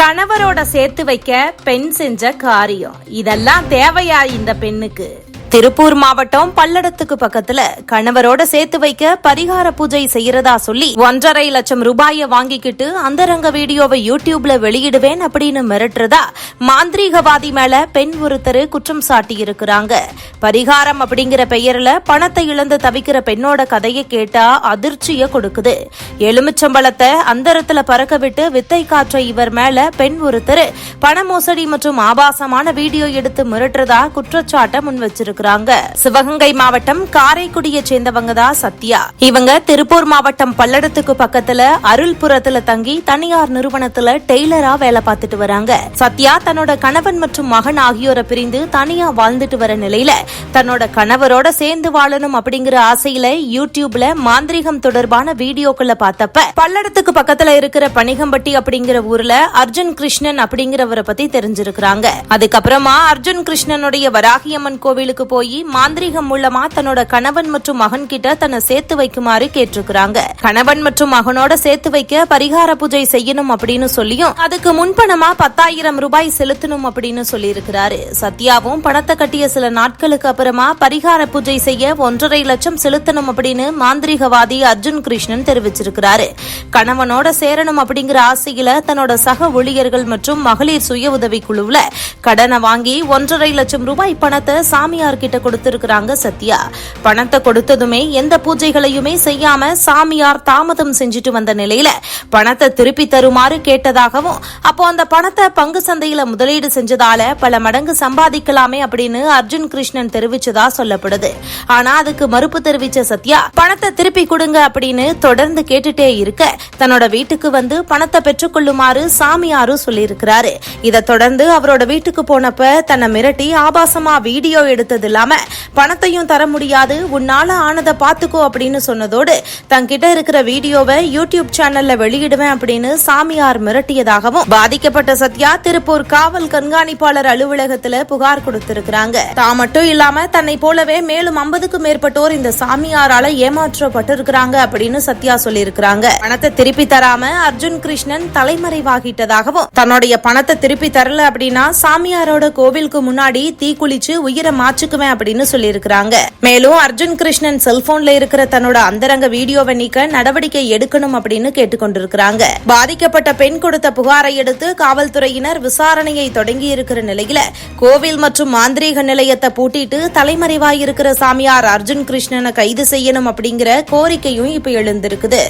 கணவரோட சேர்த்து வைக்க பெண் செஞ்ச காரியம் இதெல்லாம் தேவையா இந்த பெண்ணுக்கு? திருப்பூர் மாவட்டம் பல்லடத்துக்கு பக்கத்துல கணவரோட சேர்த்து வைக்க பரிகார பூஜை செய்யறதா சொல்லி 1.5 லட்சம் ரூபாயை வாங்கிக்கிட்டு அந்தரங்க வீடியோவை யூடியூப்ல வெளியிடுவேன் அப்படின்னு மிரட்டுறதா மாந்திரீகவாதி மேல பெண் ஒருத்தர் குற்றம் சாட்டி இருக்கிறாங்க. பரிகாரம் அப்படிங்கிற பெயர்ல பணத்தை இழந்து தவிக்கிற பெண்ணோட கதையை கேட்டா அதிர்ச்சிய கொடுக்குது. எலுமிச்சம்பழத்தை அந்தரத்துல பறக்க விட்டு வித்தை காற்ற இவர் மேல பெண் ஒருத்தர் பண மோசடி மற்றும் ஆபாசமான வீடியோ எடுத்து மிரட்டுறதா குற்றச்சாட்டை முன் வச்சிருக்கிறாங்க. சிவகங்கை மாவட்டம் காரைக்குடியை சேர்ந்தவங்க தான் சத்யா. இவங்க திருப்பூர் மாவட்டம் பல்லடத்துக்கு பக்கத்துல அருள்புரத்துல தங்கி தனியார் நிறுவனத்துல டெய்லரா வேலை பார்த்துட்டு வராங்க. சத்யா தன்னோட கணவன் மற்றும் மகன் ஆகியோரை பிரிந்து தனியா வாழ்ந்துட்டு வர நிலையில தன்னோட கணவரோட சேர்ந்து வாழணும் அப்படிங்கிற ஆசையில யூடியூப்ல மாந்திரிகம் தொடர்பான வீடியோக்களை பார்த்தப்ப பல்லடத்துக்கு பக்கத்துல இருக்கிற பனிகம்பட்டி அப்படிங்கிற ஊர்ல அர்ஜுன் கிருஷ்ணன் அப்படிங்கிறவரை பத்தி தெரிஞ்சிருக்கிறாங்க. அதுக்கப்புறமா அர்ஜுன் கிருஷ்ணனுடைய வராகியம்மன் கோவிலுக்கு போய் மாந்திரிகம் மூலமா தன்னோட கணவன் மற்றும் மகன் கிட்ட தன்னை சேர்த்து வைக்குமாறு கேட்டிருக்கிறாங்க. கணவன் மற்றும் மகனோட சேர்த்து வைக்க பரிகார பூஜை செய்யணும் அப்படின்னு சொல்லியும் அதுக்கு முன்பணமா 10,000 ரூபாய் செலுத்தணும் அப்படின்னு சொல்லி இருக்கிறாரு. சத்யாவும் பணத்தை கட்டிய சில நாட்களுக்கு அப்புறமா பரிகார பூஜை செய்ய 1.5 லட்சம் செலுத்தணும் அப்படின்னு மாந்திரிகவாதி அர்ஜுன் கிருஷ்ணன் தெரிவிச்சிருக்கிறாரு. கணவனோட சேரணும் அப்படிங்கிற ஆசையில தன்னோட சக ஊழியர்கள் மற்றும் மகளிர் சுய உதவி குழுவுல கடனை வாங்கி 1.5 லட்சம் ரூபாய் பணத்தை சாமியார் கிட்ட கொடுத்திருக்கிறாங்க சத்யா. பணத்தை கொடுத்ததுமே எந்த பூஜைகளையுமே செய்யாம சாமியார் தாமதம் செஞ்சுட்டு வந்த நிலையில பணத்தை திருப்பி தருமாறு கேட்டதாகவும் அப்போ அந்த பணத்தை பங்கு சந்தையில முதலீடு செஞ்சதால பல மடங்கு சம்பாதிக்கலாமே அப்படின்னு அர்ஜுன் கிருஷ்ணன் தெரிவிச்சதா சொல்லப்படுது. ஆனா அதுக்கு மறுப்பு தெரிவிச்ச சத்யா பணத்தை திருப்பி கொடுங்க அப்படின்னு தொடர்ந்து கேட்டுட்டே இருக்க தன்னோட வீட்டுக்கு வந்து பணத்தை பெற்றுக்கொள்ளுமாறு சாமியாரும் சொல்லியிருக்கிறாரு. இதை தொடர்ந்து அவரோட வீட்டுக்கு போனப்ப தன்னை மிரட்டி ஆபாசமா வீடியோ எடுத்தது இல்லாம பணத்தையும் தர முடியாது, உன்னால ஆனதை பாத்துக்கோ அப்படின்னு சொன்னதோடு தங்கிட்ட இருக்கிற வீடியோவை யூடியூப் சேனல்ல வெளியிடுவேன் அப்படின்னு சாமியார் மிரட்டியதாகவும் பாதிக்கப்பட்ட சத்யா திருப்பூர் காவல் கண்காணிப்பாளர் அலுவலகத்துல புகார் கொடுத்திருக்கிறாங்க. தான் மட்டும் இல்லாம தன்னை போலவே மேலும் 50க்கும் மேற்பட்டோர் இந்த சாமியாரால ஏமாற்றப்பட்டிருக்கிறாங்க அப்படின்னு சத்யா சொல்லியிருக்கிறாங்க. பணத்தை திருப்பி தராம அர்ஜுன் கிருஷ்ணன் தலைமறைவாகிட்டதாகவும் தன்னுடைய பணத்தை திருப்பி தரல அப்படின்னா சாமியாரோட கோவிலுக்கு முன்னாடி தீக்குளிச்சு உயிரை மாச்சுக்குவேன் அப்படின்னு சொல்லியிருக்கிறாங்க. மேலும் அர்ஜுன் கிருஷ்ணன் செல்போன்ல இருக்கிற தன்னோட அந்தரங்க வீடியோவை நீக்க நடவடிக்கை எடுக்கணும் அப்படின்னு கேட்டுக்கொண்டிருக்கிறாங்க. பாதிக்கப்பட்ட பெண் கொடுத்த புகாரை எடுத்து காவல்துறையினர் விசாரணையை தொடங்கி இருக்கிற நிலையில கோவில் மற்றும் மாந்திரீக நிலையத்தை பூட்டிட்டு தலைமறைவாயிருக்கிற சாமியார் அர்ஜுன் கிருஷ்ணனை கைது செய்யணும் அப்படிங்கிற கோரிக்கையும் இப்ப எழுந்திருக்குது.